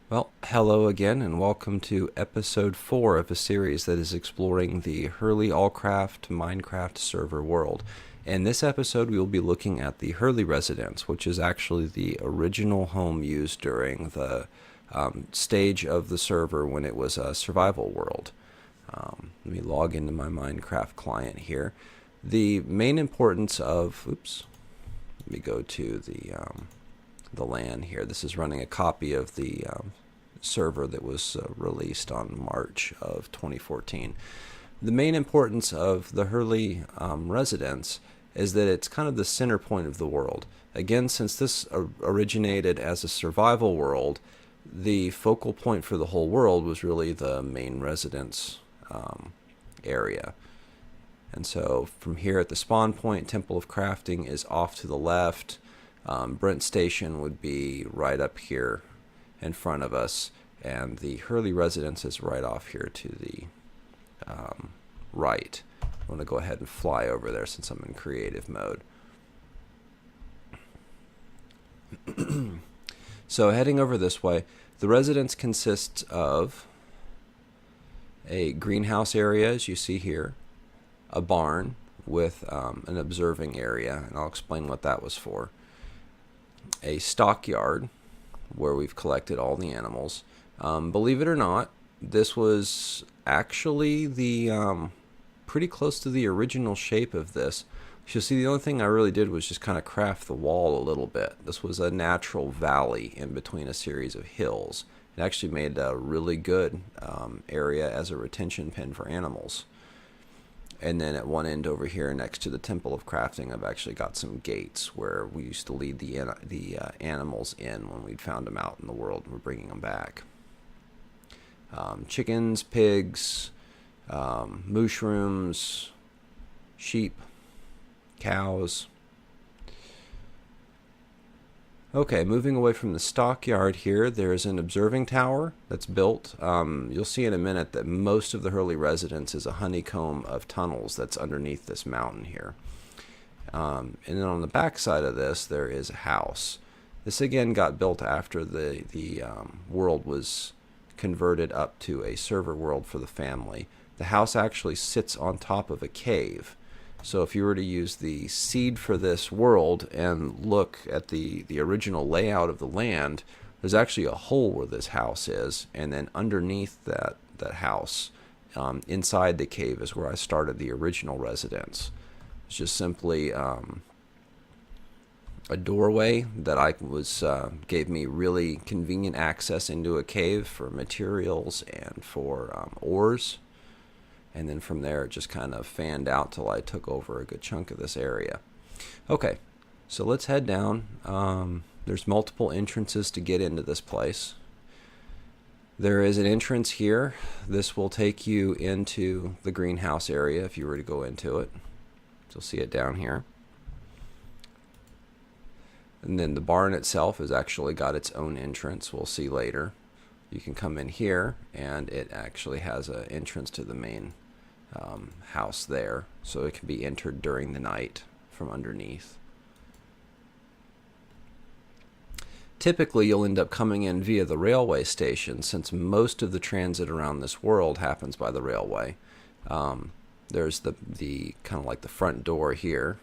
Well, hello again, and welcome to episode 4 of a series that is exploring the Hurley Allcraft Minecraft server world. In this episode, we will be looking at the Hurley Residence, which is actually the original home used during the stage of the server when it was a survival world. Let me log into my Minecraft client here. The main importance of, let me go to the LAN here. This is running a copy of the server that was released on March of 2014. The main importance of the Hurley residence is that it's kind of the center point of the world. Again, since this originated as a survival world, the focal point for the whole world was really the main residence area. And so from here at the spawn point, Temple of Crafting is off to the left. Brent Station would be right up here in front of us, and the Hurley Residence is right off here to the right. I'm going to go ahead and fly over there since I'm in creative mode. So heading over this way, the residence consists of a greenhouse area, as you see here, a barn with an observing area, and I'll explain what that was for, a stockyard where we've collected all the animals. Believe it or not, this was actually the pretty close to the original shape of this. You'll see the only thing I really did was just kind of craft the wall a little bit. This was a natural valley in between a series of hills. It actually made a really good area as a retention pen for animals. And then at one end over here next to the Temple of Crafting, I've actually got some gates where we used to lead the animals in when we'd found them out in the world and we're bringing them back. Chickens, pigs, mushrooms, sheep, cows. Okay, moving away from the stockyard here, there's an observing tower that's built. You'll see in a minute that most of the Hurley residence is a honeycomb of tunnels that's underneath this mountain here. And then on the back side of this, there is a house. This again got built after the world was converted up to a server world for the family. The house actually sits on top of a cave. So if you were to use the seed for this world and look at the original layout of the land, there's actually a hole where this house is, and then underneath that house, inside the cave, is where I started the original residence. It's just simply a doorway that gave me really convenient access into a cave for materials and for ores. And then from there, it just kind of fanned out till I took over a good chunk of this area. Okay, so let's head down. There's multiple entrances to get into this place. There is an entrance here. This will take you into the greenhouse area if you were to go into it. You'll see it down here. And then the barn itself has actually got its own entrance. We'll see later. You can come in here, and it actually has an entrance to the main house there, so it can be entered during the night from underneath. Typically, you'll end up coming in via the railway station, since most of the transit around this world happens by the railway. There's the kind of like the front door here,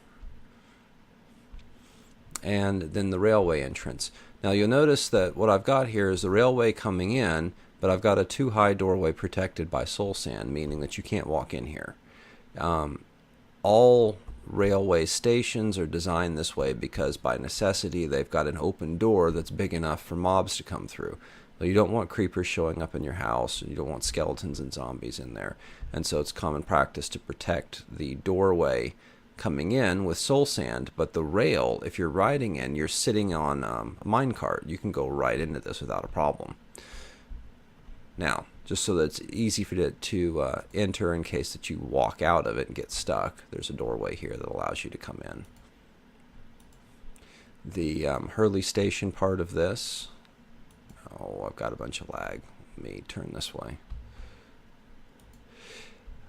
and then the railway entrance. Now you'll notice that what I've got here is the railway coming in, but I've got a too-high doorway protected by soul sand, meaning that you can't walk in here. All railway stations are designed this way because by necessity they've got an open door that's big enough for mobs to come through. Well, you don't want creepers showing up in your house, and you don't want skeletons and zombies in there. And so it's common practice to protect the doorway coming in with soul sand, but the rail, if you're riding in, you're sitting on a minecart. You can go right into this without a problem. Now, just so that it's easy for it to enter in case that you walk out of it and get stuck, there's a doorway here that allows you to come in. The Hurley Station part of this, I've got a bunch of lag. Let me turn this way.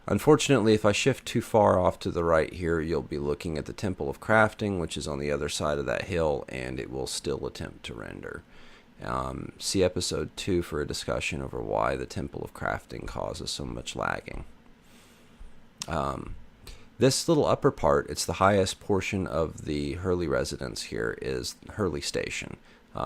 Unfortunately, if I shift too far off to the right here, you'll be looking at the Temple of Crafting, which is on the other side of that hill, and it will still attempt to render. See episode 2 for a discussion over why the Temple of Crafting causes so much lagging. This little upper part, it's the highest portion of the Hurley residence here, is Hurley Station.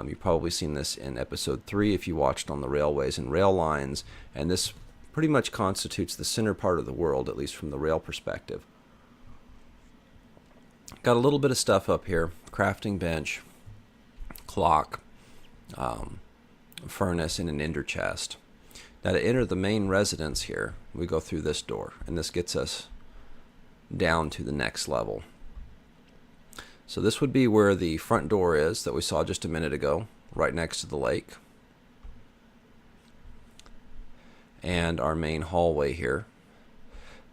You've probably seen this in episode 3 if you watched on the railways and rail lines, and this pretty much constitutes the center part of the world, at least from the rail perspective. Got a little bit of stuff up here: crafting bench, clock, furnace, and an ender chest. Now to enter the main residence here, we go through this door, and this gets us down to the next level. So this would be where the front door is that we saw just a minute ago, right next to the lake. And our main hallway here.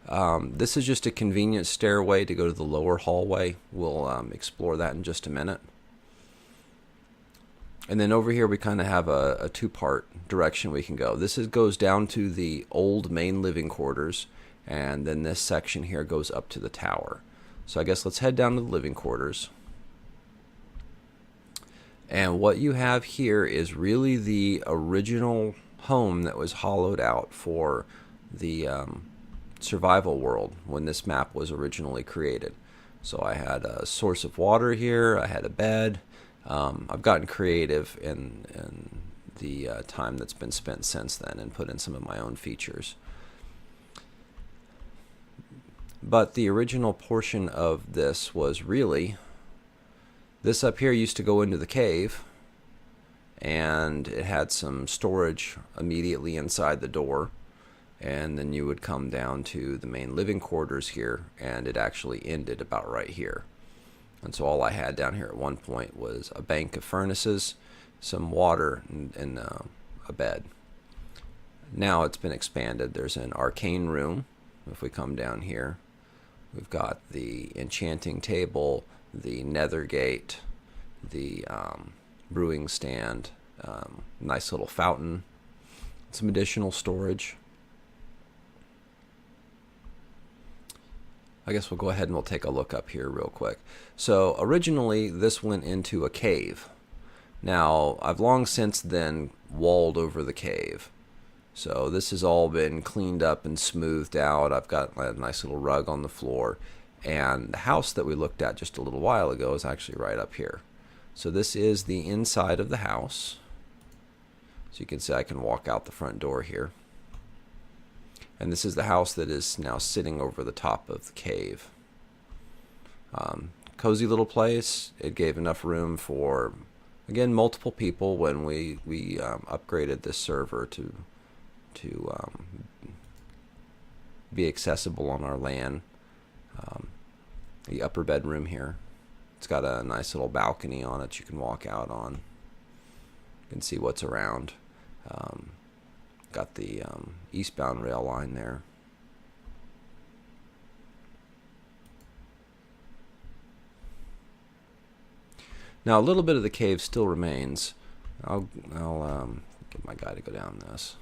This is just a convenient stairway to go to the lower hallway. We'll explore that in just a minute. And then over here we kind of have a two-part direction we can go. This goes down to the old main living quarters, and then this section here goes up to the tower. So I guess let's head down to the living quarters. And what you have here is really the original home that was hollowed out for the survival world when this map was originally created. So I had a source of water here, I had a bed. I've gotten creative in the time that's been spent since then and put in some of my own features. But the original portion of this was really, this up here used to go into the cave, and it had some storage immediately inside the door, and then you would come down to the main living quarters here, and it actually ended about right here. And so all I had down here at one point was a bank of furnaces, some water, and a bed. Now it's been expanded. There's an arcane room. If we come down here, we've got the enchanting table, the nether gate, the brewing stand, nice little fountain, some additional storage. I guess we'll go ahead and we'll take a look up here real quick. So originally this went into a cave. Now I've long since then walled over the cave. So this has all been cleaned up and smoothed out. I've got a nice little rug on the floor. And the house that we looked at just a little while ago is actually right up here. So this is the inside of the house. So you can see I can walk out the front door here. And this is the house that is now sitting over the top of the cave. Cozy little place. It gave enough room for, again, multiple people when we upgraded this server to be accessible on our LAN. The upper bedroom here. It's got a nice little balcony on it you can walk out on. You can see what's around. Got the eastbound rail line there. Now a little bit of the cave still remains. I'll get my guy to go down this.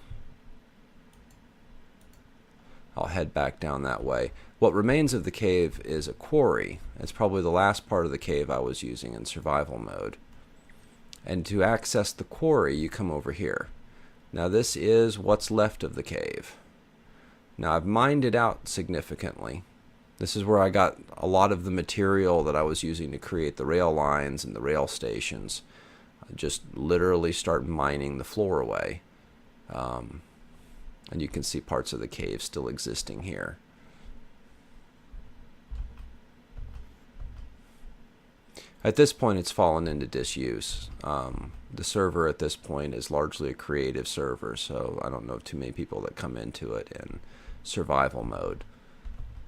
I'll head back down that way. What remains of the cave is a quarry. It's probably the last part of the cave I was using in survival mode. And to access the quarry, you come over here. Now this is what's left of the cave. Now I've mined it out significantly. This is where I got a lot of the material that I was using to create the rail lines and the rail stations. I just literally start mining the floor away. And you can see parts of the cave still existing here. At this point, it's fallen into disuse. The server at this point is largely a creative server, so I don't know too many people that come into it in survival mode.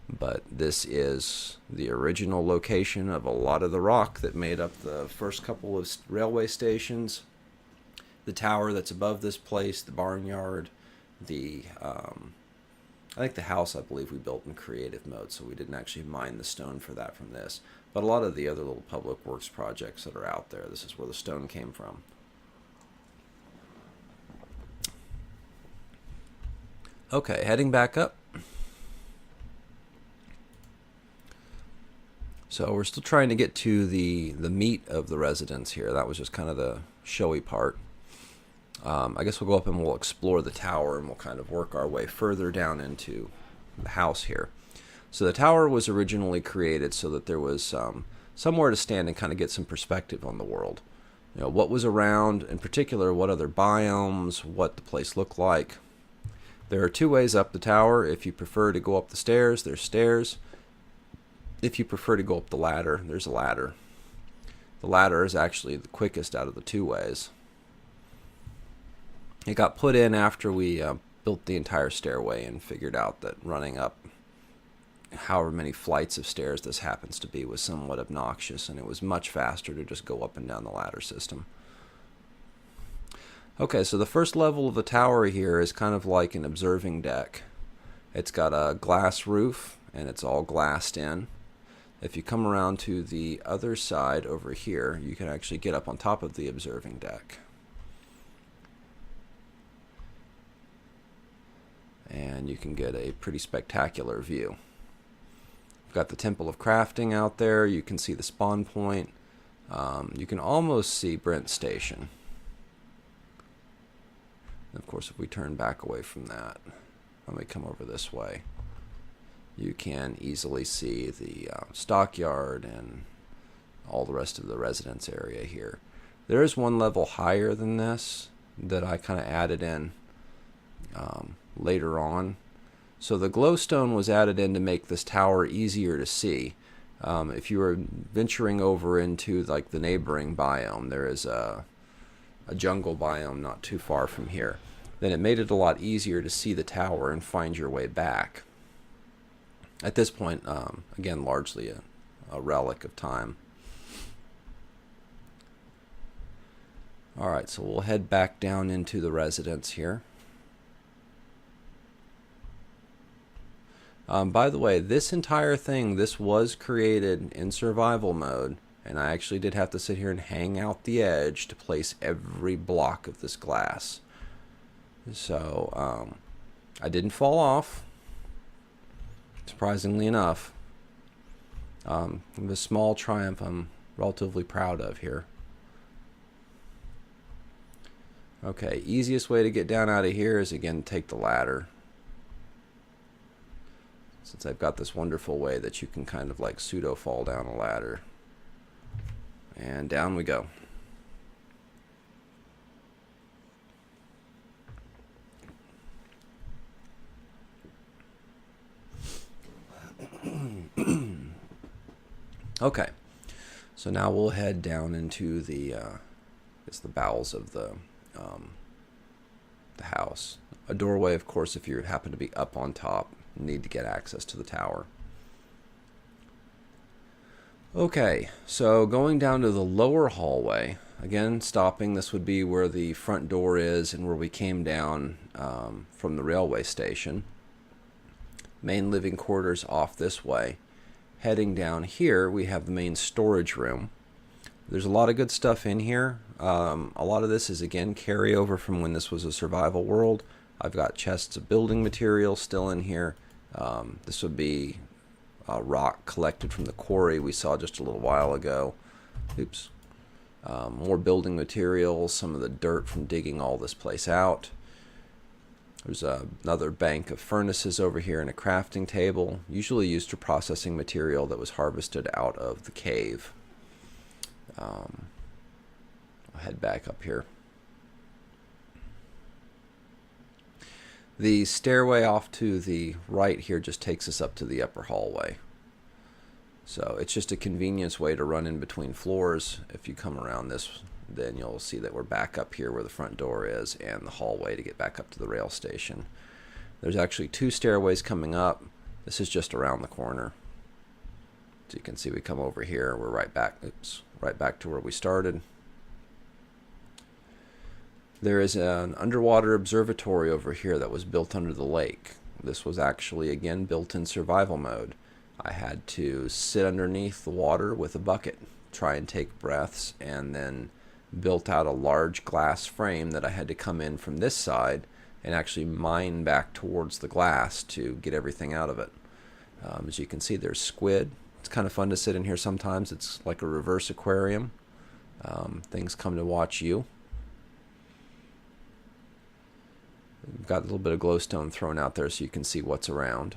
But this is the original location of a lot of the rock that made up the first couple of railway stations. The tower that's above this place, the barnyard, I think the house, I believe we built in creative mode, so we didn't actually mine the stone for that from this. But a lot of the other little public works projects that are out there, this is where the stone came from. Okay, heading back up. So we're still trying to get to the meat of the residence here. That was just kind of the showy part. I guess we'll go up and we'll explore the tower, and we'll kind of work our way further down into the house here. So the tower was originally created so that there was somewhere to stand and kind of get some perspective on the world. You know, what was around, in particular, what other biomes, what the place looked like. There are two ways up the tower. If you prefer to go up the stairs, there's stairs. If you prefer to go up the ladder, there's a ladder. The ladder is actually the quickest out of the two ways. It got put in after we built the entire stairway and figured out that running up however many flights of stairs this happens to be was somewhat obnoxious, and it was much faster to just go up and down the ladder system. Okay, so the first level of the tower here is kind of like an observing deck. It's got a glass roof, and it's all glassed in. If you come around to the other side over here, you can actually get up on top of the observing deck. And you can get a pretty spectacular view. We've got the Temple of Crafting out there. You can see the spawn point. You can almost see Brent Station. And of course, if we turn back away from that, let me come over this way, you can easily see the stockyard and all the rest of the residence area here. There is one level higher than this that I kind of added in later on. So the glowstone was added in to make this tower easier to see. If you were venturing over into like the neighboring biome, there is a jungle biome not too far from here, then it made it a lot easier to see the tower and find your way back. At this point, again, largely a relic of time. Alright, so we'll head back down into the residence here. By the way, this entire thing, this was created in survival mode, and I actually did have to sit here and hang out the edge to place every block of this glass. So, I didn't fall off, surprisingly enough. A small triumph I'm relatively proud of here. Okay, easiest way to get down out of here is, again, take the ladder. Since I've got this wonderful way that you can kind of like pseudo fall down a ladder. And down we go. Okay, so now we'll head down into the bowels of the house. A doorway, of course, if you happen to be up on top, need to get access to the tower. Okay, so going down to the lower hallway, again stopping, this would be where the front door is and where we came down from the railway station. Main living quarters off this way. Heading down here, we have the main storage room. There's a lot of good stuff in here. A lot of this is, again, carryover from when this was a survival world. I've got chests of building materials still in here. This would be rock collected from the quarry we saw just a little while ago. Oops. More building materials, some of the dirt from digging all this place out. There's another bank of furnaces over here and a crafting table, usually used for processing material that was harvested out of the cave. I'll head back up here. The stairway off to the right here just takes us up to the upper hallway. So it's just a convenience way to run in between floors. If you come around this, then you'll see that we're back up here where the front door is and the hallway to get back up to the rail station. There's actually two stairways coming up. This is just around the corner. So you can see we come over here. We're right back to where we started. There is an underwater observatory over here that was built under the lake. This was actually, again, built in survival mode. I had to sit underneath the water with a bucket, try and take breaths, and then built out a large glass frame that I had to come in from this side and actually mine back towards the glass to get everything out of it. As you can see, there's squid. It's kind of fun to sit in here sometimes. It's like a reverse aquarium. Things come to watch you. We've got a little bit of glowstone thrown out there so you can see what's around.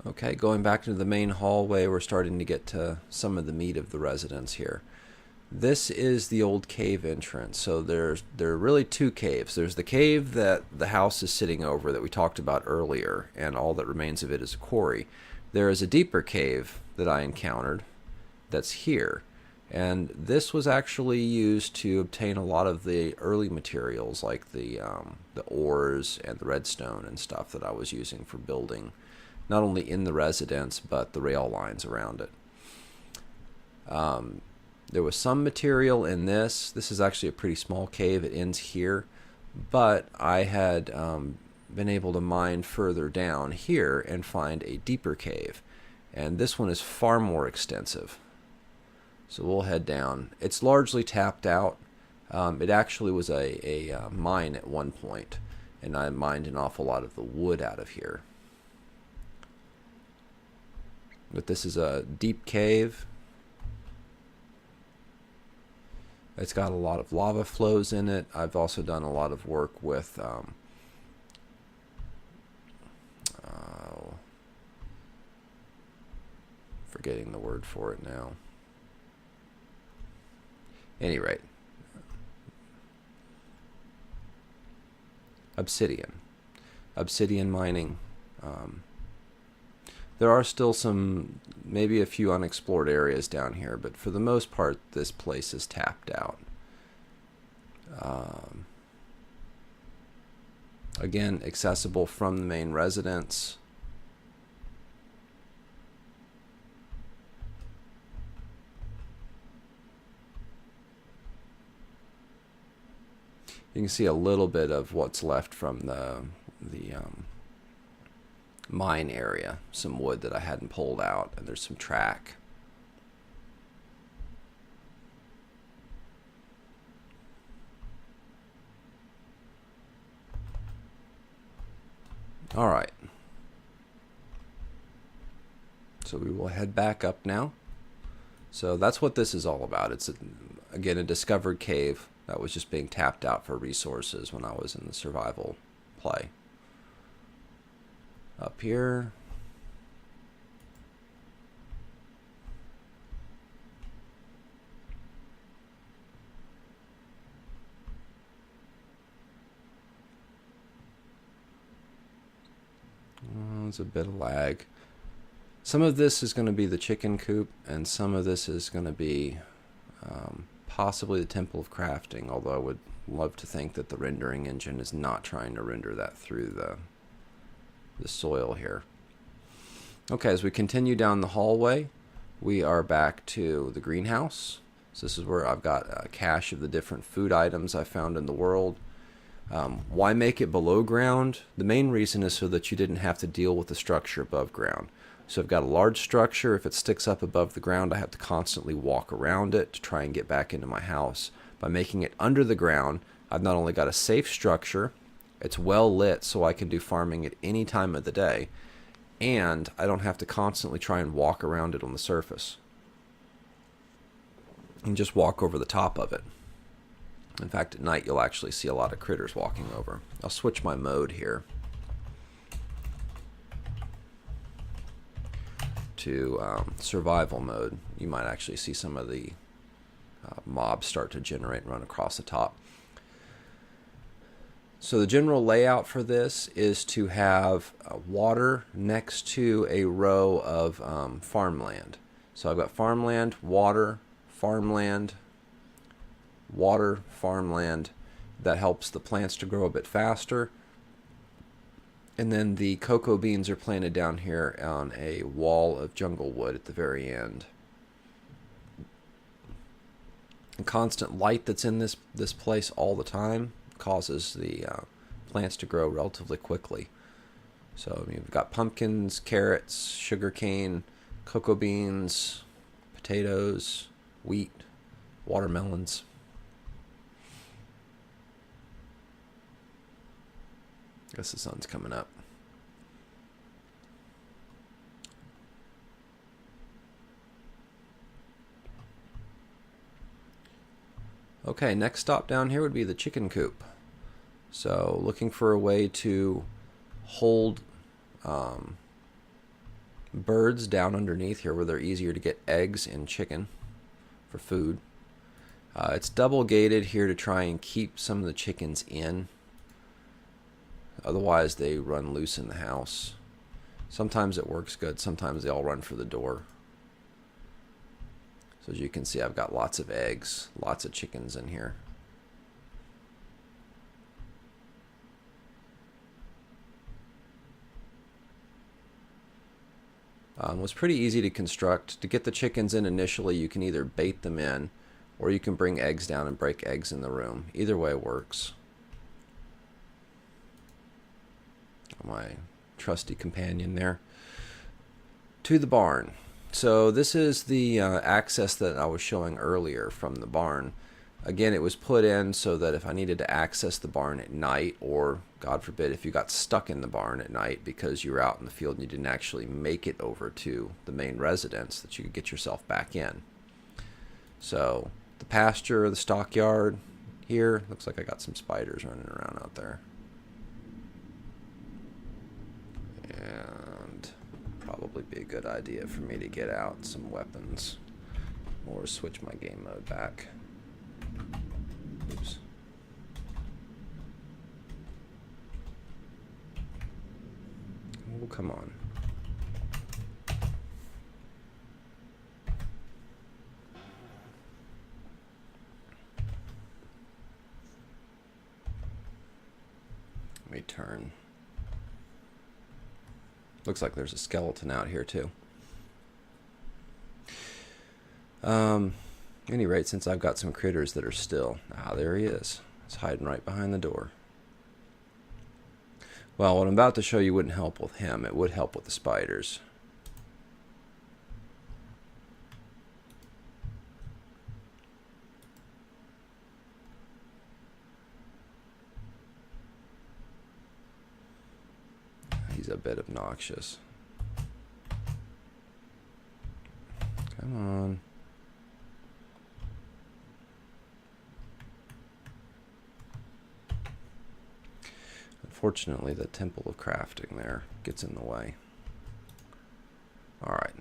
Okay, going back to the main hallway, we're starting to get to some of the meat of the residence here. This is the old cave entrance. So there are really two caves. There's the cave that the house is sitting over that we talked about earlier, and all that remains of it is a quarry. There is a deeper cave that I encountered that's here. And this was actually used to obtain a lot of the early materials, like the ores and the redstone and stuff that I was using for building, not only in the residence, but the rail lines around it. There was some material in this. This is actually a pretty small cave. It ends here. But I had been able to mine further down here and find a deeper cave. And this one is far more extensive. So we'll head down. It's largely tapped out. It actually was a mine at one point, and I mined an awful lot of the wood out of here. But this is a deep cave. It's got a lot of lava flows in it. I've also done a lot of work with forgetting the word for it now. Any rate, obsidian mining. There are still maybe a few unexplored areas down here, but for the most part, this place is tapped out. Again, accessible from the main residence. You can see a little bit of what's left from the mine area. Some wood that I hadn't pulled out, and there's some track. All right. So we will head back up now. So that's what this is all about. It's, again, a discovered cave that was just being tapped out for resources when I was in the survival play. Up here. There's a bit of lag. Some of this is going to be the chicken coop, and some of this is going to be possibly the Temple of Crafting, although I would love to think that the rendering engine is not trying to render that through the soil here. Okay, as we continue down the hallway, we are back to the greenhouse. So this is where I've got a cache of the different food items I found in the world. Why make it below ground? The main reason is so that you didn't have to deal with the structure above ground. So I've got a large structure. If it sticks up above the ground, I have to constantly walk around it to try and get back into my house. By making it under the ground, I've not only got a safe structure, it's well lit so I can do farming at any time of the day, and I don't have to constantly try and walk around it on the surface. And just walk over the top of it. In fact, at night you'll actually see a lot of critters walking over. I'll switch my mode here to survival mode. You might actually see some of the mobs start to generate and run across the top. So the general layout for this is to have water next to a row of farmland. So I've got farmland, water, farmland, water, farmland. That helps the plants to grow a bit faster. And then the cocoa beans are planted down here on a wall of jungle wood at the very end. The constant light that's in this place all the time causes the plants to grow relatively quickly. So you've got pumpkins, carrots, sugarcane, cocoa beans, potatoes, wheat, watermelons. I guess the sun's coming up. Okay, next stop down here would be the chicken coop. So looking for a way to hold birds down underneath here where they're easier to get eggs and chicken for food. It's double gated here to try and keep some of the chickens in. Otherwise they run loose in the house. Sometimes it works good, sometimes they all run for the door. So as you can see, I've got lots of eggs, lots of chickens in here. It was pretty easy to construct. To get the chickens in initially, you can either bait them in, or you can bring eggs down and break eggs in the room. Either way works. My trusty companion there. To the barn. So this is the access that I was showing earlier from the barn. Again, it was put in so that if I needed to access the barn at night, or God forbid if you got stuck in the barn at night because you were out in the field and you didn't actually make it over to the main residence, that you could get yourself back in. So the pasture, the stockyard here, looks like I got some spiders running around out there. And probably be a good idea for me to get out some weapons or switch my game mode back. Oops. Oh, come on. Let me turn. Looks like there's a skeleton out here too. At any rate, since I've got some critters that are still... Ah, there he is. He's hiding right behind the door. Well, what I'm about to show you wouldn't help with him. It would help with the spiders. He's a bit obnoxious. Come on. Unfortunately, the Temple of Crafting there gets in the way. Alright.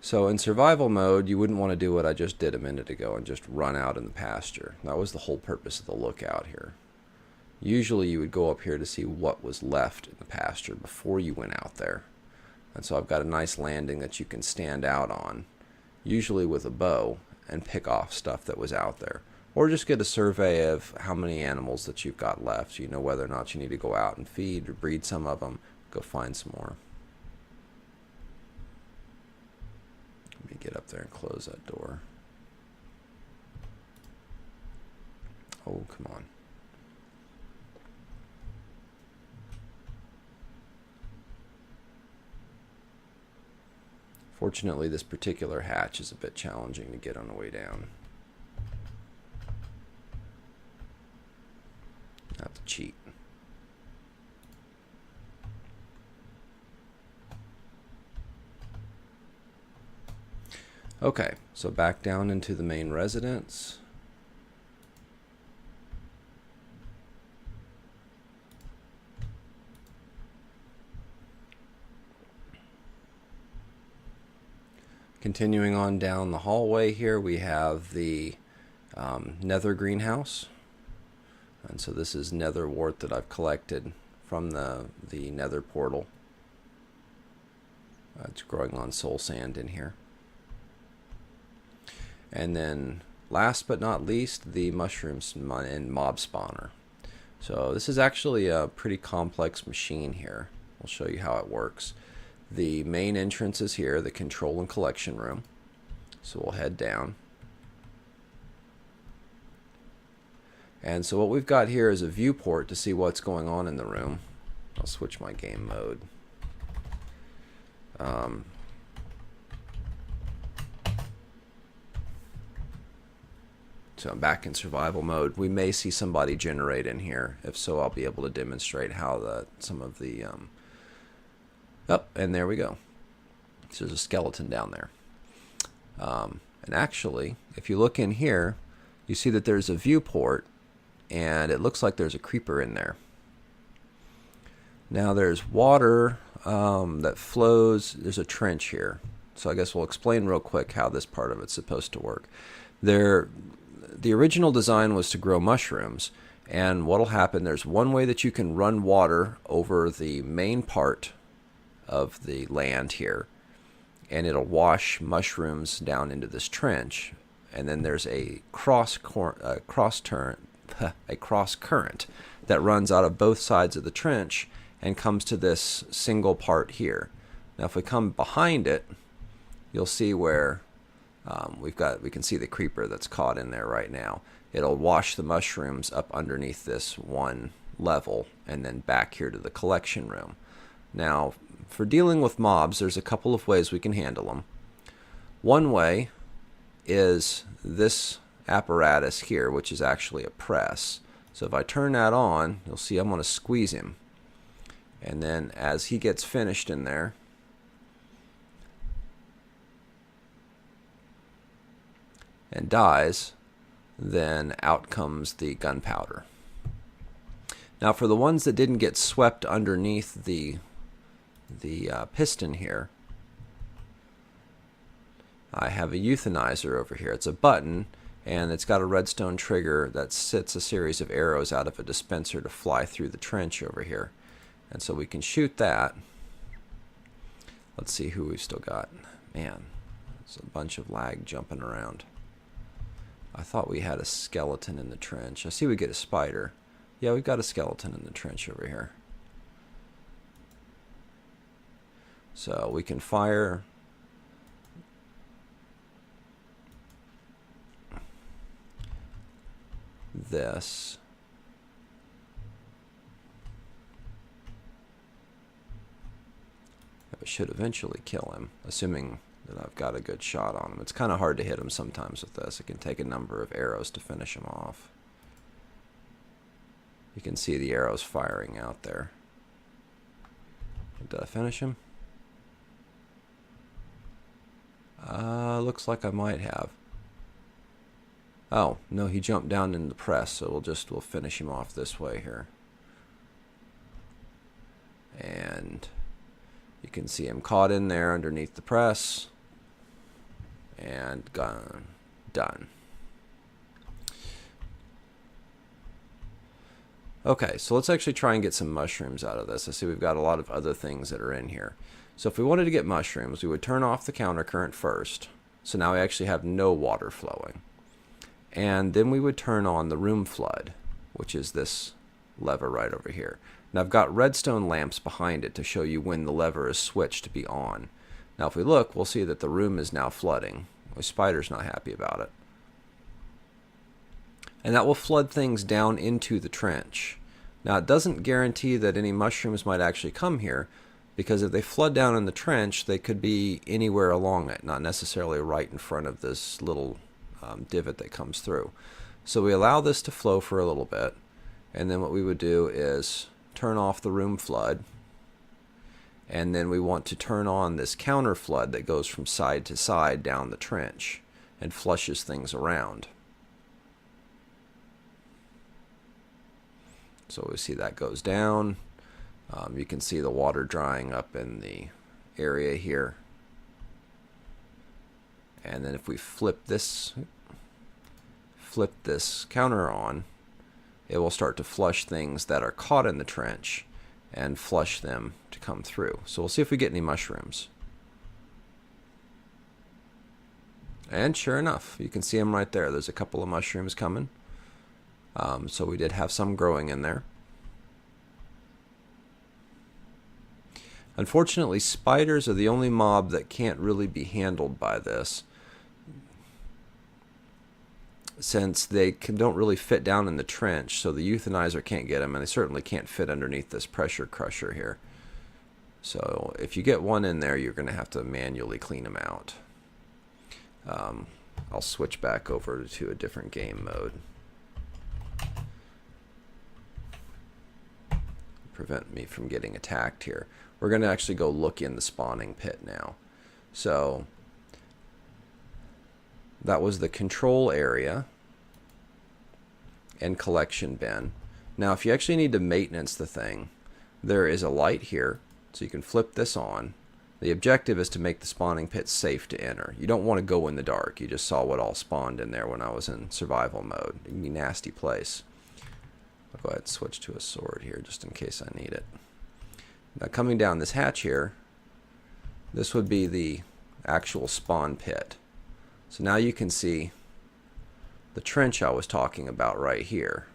So in survival mode, you wouldn't want to do what I just did a minute ago and just run out in the pasture. That was the whole purpose of the lookout here. Usually you would go up here to see what was left in the pasture before you went out there. And so I've got a nice landing that you can stand out on, usually with a bow, and pick off stuff that was out there. Or just get a survey of how many animals that you've got left. You know whether or not you need to go out and feed or breed some of them. Go find some more. Let me get up there and close that door. Oh, come on. Fortunately, this particular hatch is a bit challenging to get on the way down. I have to cheat. Okay, so back down into the main residence. Continuing on down the hallway here, we have the nether greenhouse. And so this is nether wart that I've collected from the nether portal. It's growing on soul sand in here. And then last but not least, the mushrooms and mob spawner. So this is actually a pretty complex machine here. I'll show you how it works. The main entrance is here, the control and collection room. So we'll head down. And so what we've got here is a viewport to see what's going on in the room. I'll switch my game mode. So I'm back in survival mode. We may see somebody generate in here. If so, I'll be able to demonstrate how some of the... Oh, and there we go. So there's a skeleton down there. And actually, if you look in here, you see that there's a viewport, and it looks like there's a creeper in there. Now there's water that flows. There's a trench here. So I guess we'll explain real quick how this part of it's supposed to work. The original design was to grow mushrooms, and what'll happen, there's one way that you can run water over the main part of the land here, and it'll wash mushrooms down into this trench. And then there's a cross current that runs out of both sides of the trench and comes to this single part here. Now if we come behind it, you'll see where we can see the creeper that's caught in there right now. It'll wash the mushrooms up underneath this one level and then back here to the collection room. Now, for dealing with mobs, there's a couple of ways we can handle them. One way is this apparatus here, which is actually a press. So if I turn that on, you'll see I'm going to squeeze him. And then as he gets finished in there, and dies, then out comes the gunpowder. Now for the ones that didn't get swept underneath the piston here, I have a euthanizer over here. It's a button, and it's got a redstone trigger that sits a series of arrows out of a dispenser to fly through the trench over here. And so we can shoot that. Let's see who we've still got. Man, there's a bunch of lag jumping around. I thought we had a skeleton in the trench. I see we get a spider. Yeah, we've got a skeleton in the trench over here. So we can fire this. It should eventually kill him, assuming that I've got a good shot on him. It's kind of hard to hit him sometimes with this. It can take a number of arrows to finish him off. You can see the arrows firing out there. Did I finish him? Looks like I might have. Oh, no, he jumped down in the press, so we'll finish him off this way here. And you can see him caught in there underneath the press. And gone. Done. Okay, so let's actually try and get some mushrooms out of this. I see we've got a lot of other things that are in here. So if we wanted to get mushrooms, we would turn off the counter current first. So now we actually have no water flowing. And then we would turn on the room flood, which is this lever right over here. Now I've got redstone lamps behind it to show you when the lever is switched to be on. Now if we look, we'll see that the room is now flooding. The spider's not happy about it. And that will flood things down into the trench. Now it doesn't guarantee that any mushrooms might actually come here, because if they flood down in the trench, they could be anywhere along it, not necessarily right in front of this little divot that comes through. So we allow this to flow for a little bit, and then what we would do is turn off the room flood, and then we want to turn on this counter flood that goes from side to side down the trench and flushes things around. So we see that goes down. You can see the water drying up in the area here. And then if we flip this counter on, it will start to flush things that are caught in the trench and flush them to come through. So we'll see if we get any mushrooms. And sure enough, you can see them right there. There's a couple of mushrooms coming. So we did have some growing in there. Unfortunately, spiders are the only mob that can't really be handled by this, since they don't really fit down in the trench, so the euthanizer can't get them, and they certainly can't fit underneath this pressure crusher here. So if you get one in there, you're going to have to manually clean them out. I'll switch back over to a different game mode. Prevent me from getting attacked here. We're going to actually go look in the spawning pit now. So that was the control area and collection bin. Now if you actually need to maintenance the thing, there is a light here, so you can flip this on. The objective is to make the spawning pit safe to enter. You don't want to go in the dark. You just saw what all spawned in there when I was in survival mode. It can be a nasty place. I'll go ahead and switch to a sword here just in case I need it. Now coming down this hatch here, this would be the actual spawn pit. So now you can see the trench I was talking about right here.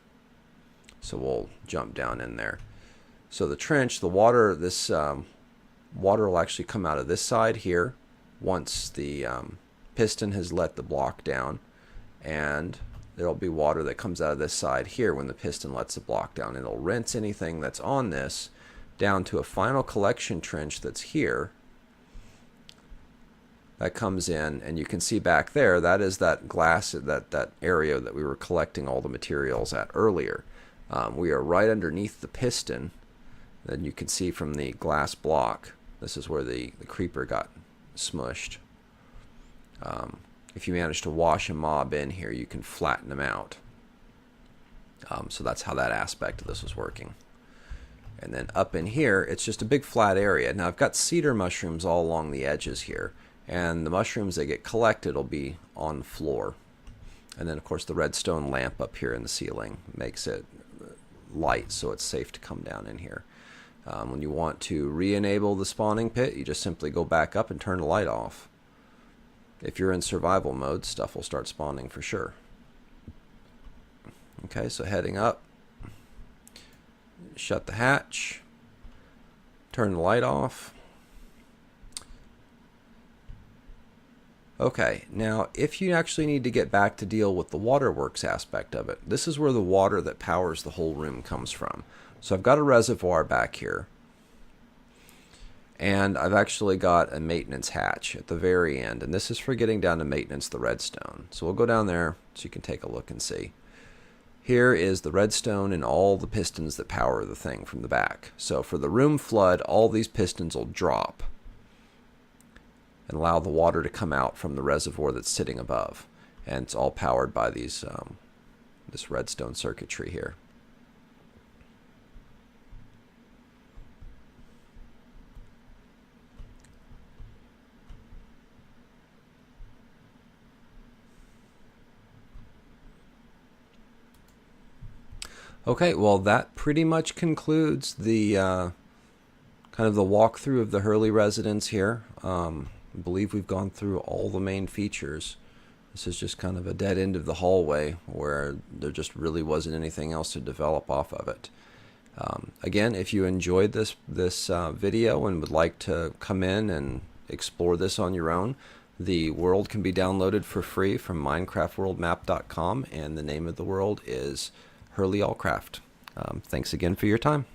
So we'll jump down in there. So the trench, the water, this water will actually come out of this side here once the piston has let the block down, and there'll be water that comes out of this side here when the piston lets the block down. It'll rinse anything that's on this down to a final collection trench that's here. That comes in, and you can see back there, that is that glass, that area that we were collecting all the materials at earlier. We are right underneath the piston. Then you can see from the glass block, this is where the creeper got smushed. If you manage to wash a mob in here, you can flatten them out. So that's how that aspect of this was working. And then up in here, it's just a big flat area. Now I've got cedar mushrooms all along the edges here, and the mushrooms that get collected will be on the floor. And then of course the redstone lamp up here in the ceiling makes it light, so it's safe to come down in here. When you want to re-enable the spawning pit, you just simply go back up and turn the light off. If you're in survival mode, stuff will start spawning for sure. Okay, so heading up, shut the hatch, turn the light off. Okay, now if you actually need to get back to deal with the waterworks aspect of it, this is where the water that powers the whole room comes from. So I've got a reservoir back here, and I've actually got a maintenance hatch at the very end, and this is for getting down to maintenance the redstone. So we'll go down there so you can take a look and see. Here is the redstone and all the pistons that power the thing from the back. So for the room flood, all these pistons will drop and allow the water to come out from the reservoir that's sitting above. And it's all powered by these this redstone circuitry here. Okay, well that pretty much concludes the kind of the walkthrough of the Hurley residence here. I believe we've gone through all the main features. This is just kind of a dead end of the hallway where there just really wasn't anything else to develop off of it. Again, if you enjoyed this video and would like to come in and explore this on your own, the world can be downloaded for free from minecraftworldmap.com, and the name of the world is Hurley Allcraft. Thanks again for your time.